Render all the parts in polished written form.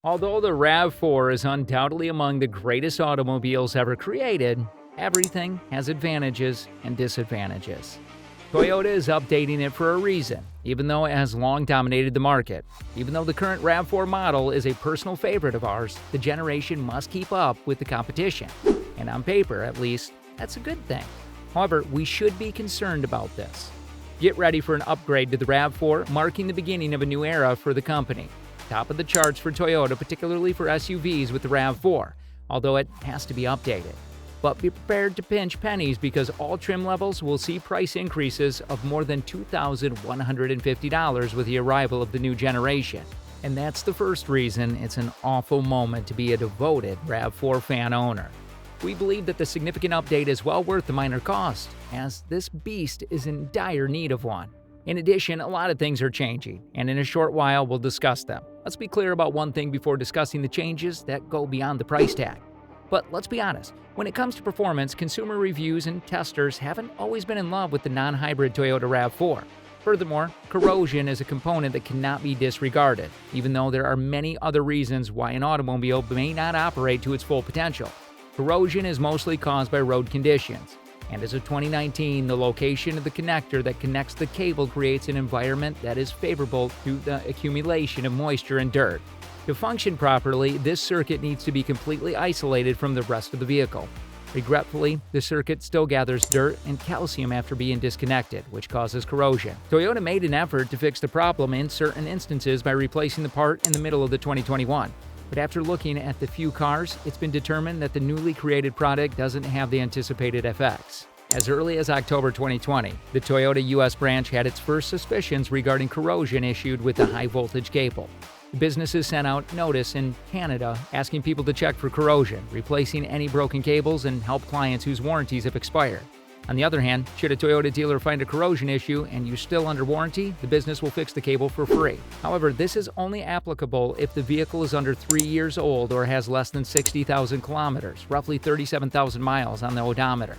Although the RAV4 is undoubtedly among the greatest automobiles ever created, everything has advantages and disadvantages. Toyota is updating it for a reason, even though it has long dominated the market. Even though the current RAV4 model is a personal favorite of ours, the generation must keep up with the competition. And on paper, at least, that's a good thing. However, we should be concerned about this. Get ready for an upgrade to the RAV4, marking the beginning of a new era for the company. Top of the charts for Toyota, particularly for SUVs with the RAV4, although it has to be updated. But be prepared to pinch pennies because all trim levels will see price increases of more than $2,150 with the arrival of the new generation. And that's the first reason it's an awful moment to be a devoted RAV4 fan owner. We believe that the significant update is well worth the minor cost, as this beast is in dire need of one. In addition, a lot of things are changing, and in a short while we'll discuss them. Let's be clear about one thing before discussing the changes that go beyond the price tag. But let's be honest, when it comes to performance, consumer reviews and testers haven't always been in love with the non-hybrid Toyota RAV4. Furthermore, corrosion is a component that cannot be disregarded, even though there are many other reasons why an automobile may not operate to its full potential. Corrosion is mostly caused by road conditions, and as of 2019, the location of the connector that connects the cable creates an environment that is favorable to the accumulation of moisture and dirt. To function properly, this circuit needs to be completely isolated from the rest of the vehicle. Regretfully, the circuit still gathers dirt and calcium after being disconnected, which causes corrosion. Toyota made an effort to fix the problem in certain instances by replacing the part in the middle of the 2021. But after looking at the few cars, it's been determined that the newly created product doesn't have the anticipated effects. As early as October 2020, the Toyota US branch had its first suspicions regarding corrosion issued with the high-voltage cable. The businesses sent out notice in Canada asking people to check for corrosion, replacing any broken cables, and help clients whose warranties have expired. On the other hand, should a Toyota dealer find a corrosion issue and you're still under warranty, the business will fix the cable for free. However, this is only applicable if the vehicle is under 3 years old or has less than 60,000 kilometers, roughly 37,000 miles on the odometer.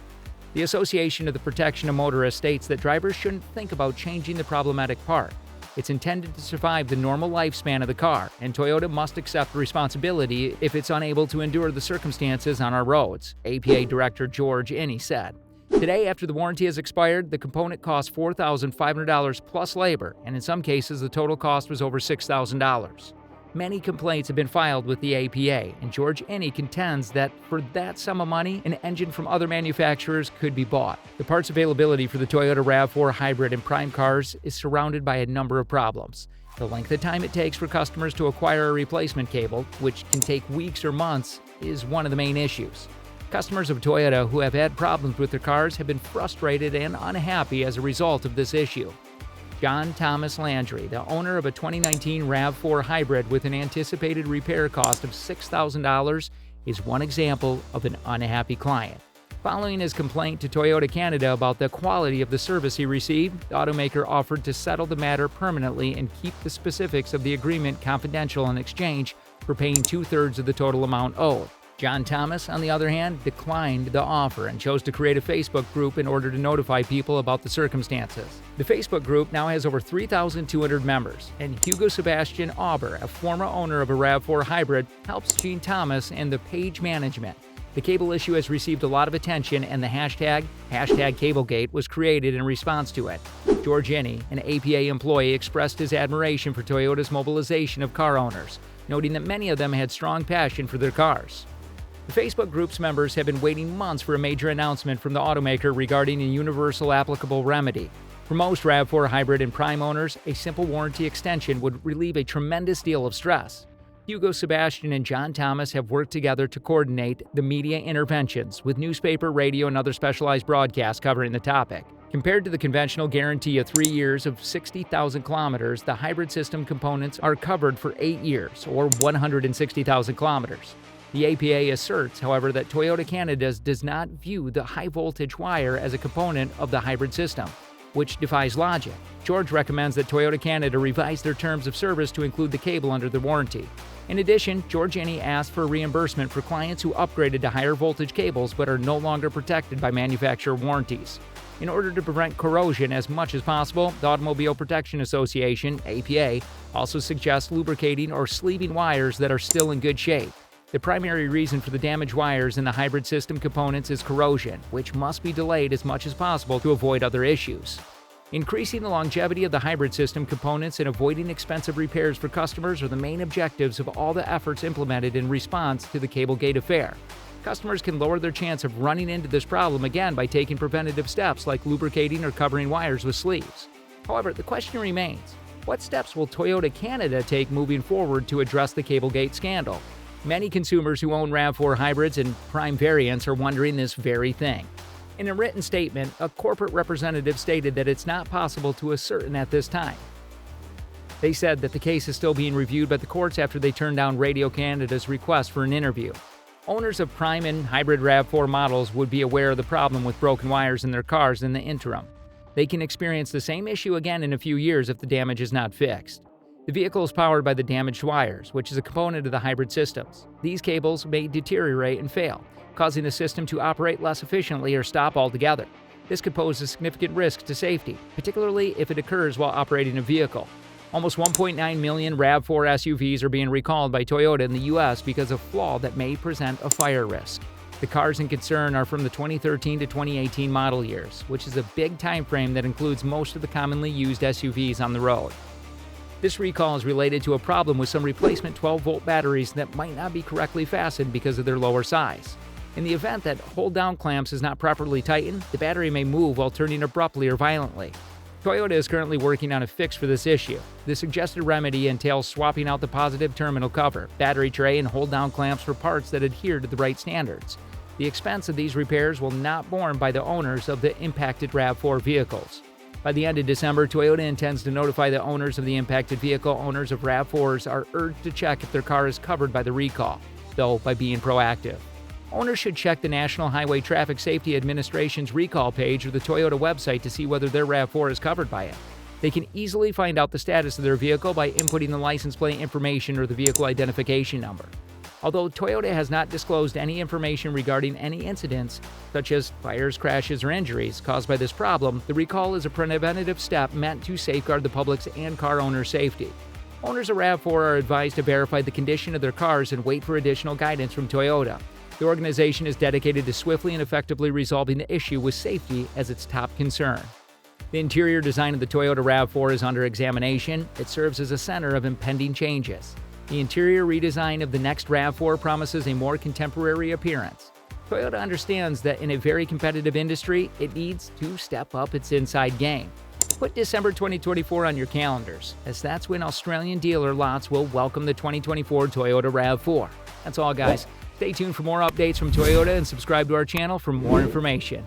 The Association of the Protection of Motorists states that drivers shouldn't think about changing the problematic part. It's intended to survive the normal lifespan of the car, and Toyota must accept responsibility if it's unable to endure the circumstances on our roads, APA Director George Inney said. Today, after the warranty has expired, the component costs $4,500 plus labor, and in some cases the total cost was over $6,000. Many complaints have been filed with the APA, and George Inney contends that for that sum of money, an engine from other manufacturers could be bought. The parts availability for the Toyota RAV4 hybrid and prime cars is surrounded by a number of problems. The length of time it takes for customers to acquire a replacement cable, which can take weeks or months, is one of the main issues. Customers of Toyota who have had problems with their cars have been frustrated and unhappy as a result of this issue. John Thomas Landry, the owner of a 2019 RAV4 hybrid with an anticipated repair cost of $6,000, is one example of an unhappy client. Following his complaint to Toyota Canada about the quality of the service he received, the automaker offered to settle the matter permanently and keep the specifics of the agreement confidential in exchange for paying 2/3 of the total amount owed. John Thomas, on the other hand, declined the offer and chose to create a Facebook group in order to notify people about the circumstances. The Facebook group now has over 3,200 members, and Hugo Sebastian Auber, a former owner of a RAV4 hybrid, helps Gene Thomas in the page management. The cable issue has received a lot of attention, and the hashtag Cablegate was created in response to it. George Inney, an APA employee, expressed his admiration for Toyota's mobilization of car owners, noting that many of them had strong passion for their cars. The Facebook group's members have been waiting months for a major announcement from the automaker regarding a universal applicable remedy. For most RAV4 hybrid and prime owners, a simple warranty extension would relieve a tremendous deal of stress. Hugo Sebastian and John Thomas have worked together to coordinate the media interventions, with newspaper, radio, and other specialized broadcasts covering the topic. Compared to the conventional guarantee of 3 years of 60,000 kilometers, the hybrid system components are covered for 8 years, or 160,000 kilometers. The APA asserts, however, that Toyota Canada does not view the high-voltage wire as a component of the hybrid system, which defies logic. George recommends that Toyota Canada revise their terms of service to include the cable under the warranty. In addition, George Inney asked for reimbursement for clients who upgraded to higher voltage cables but are no longer protected by manufacturer warranties. In order to prevent corrosion as much as possible, the Automobile Protection Association, APA, also suggests lubricating or sleeving wires that are still in good shape. The primary reason for the damaged wires in the hybrid system components is corrosion, which must be delayed as much as possible to avoid other issues. Increasing the longevity of the hybrid system components and avoiding expensive repairs for customers are the main objectives of all the efforts implemented in response to the Cablegate affair. Customers can lower their chance of running into this problem again by taking preventative steps like lubricating or covering wires with sleeves. However, the question remains, what steps will Toyota Canada take moving forward to address the Cablegate scandal? Many consumers who own RAV4 hybrids and prime variants are wondering this very thing. In a written statement, a corporate representative stated that it's not possible to ascertain at this time. They said that the case is still being reviewed by the courts after they turned down Radio Canada's request for an interview. Owners of prime and hybrid RAV4 models would be aware of the problem with broken wires in their cars in the interim. They can experience the same issue again in a few years if the damage is not fixed. The vehicle is powered by the damaged wires, which is a component of the hybrid systems. These cables may deteriorate and fail, causing the system to operate less efficiently or stop altogether. This could pose a significant risk to safety, particularly if it occurs while operating a vehicle. Almost 1.9 million RAV4 SUVs are being recalled by Toyota in the U.S. because of a flaw that may present a fire risk. The cars in concern are from the 2013 to 2018 model years, which is a big time frame that includes most of the commonly used SUVs on the road. This recall is related to a problem with some replacement 12-volt batteries that might not be correctly fastened because of their lower size. In the event that hold-down clamps is not properly tightened, the battery may move while turning abruptly or violently. Toyota is currently working on a fix for this issue. The suggested remedy entails swapping out the positive terminal cover, battery tray, and hold-down clamps for parts that adhere to the right standards. The expense of these repairs will not be borne by the owners of the impacted RAV4 vehicles. By the end of December, Toyota intends to notify the owners of the impacted vehicle. Owners of RAV4s are urged to check if their car is covered by the recall, though by being proactive. Owners should check the National Highway Traffic Safety Administration's recall page or the Toyota website to see whether their RAV4 is covered by it. They can easily find out the status of their vehicle by inputting the license plate information or the vehicle identification number. Although Toyota has not disclosed any information regarding any incidents, such as fires, crashes, or injuries caused by this problem, the recall is a preventative step meant to safeguard the public's and car owners' safety. Owners of RAV4 are advised to verify the condition of their cars and wait for additional guidance from Toyota. The organization is dedicated to swiftly and effectively resolving the issue with safety as its top concern. The interior design of the Toyota RAV4 is under examination. It serves as a center of impending changes. The interior redesign of the next RAV4 promises a more contemporary appearance. Toyota understands that in a very competitive industry, it needs to step up its inside game. Put December 2024 on your calendars, as that's when Australian dealer lots will welcome the 2024 Toyota RAV4. That's all, guys. Stay tuned for more updates from Toyota and subscribe to our channel for more information.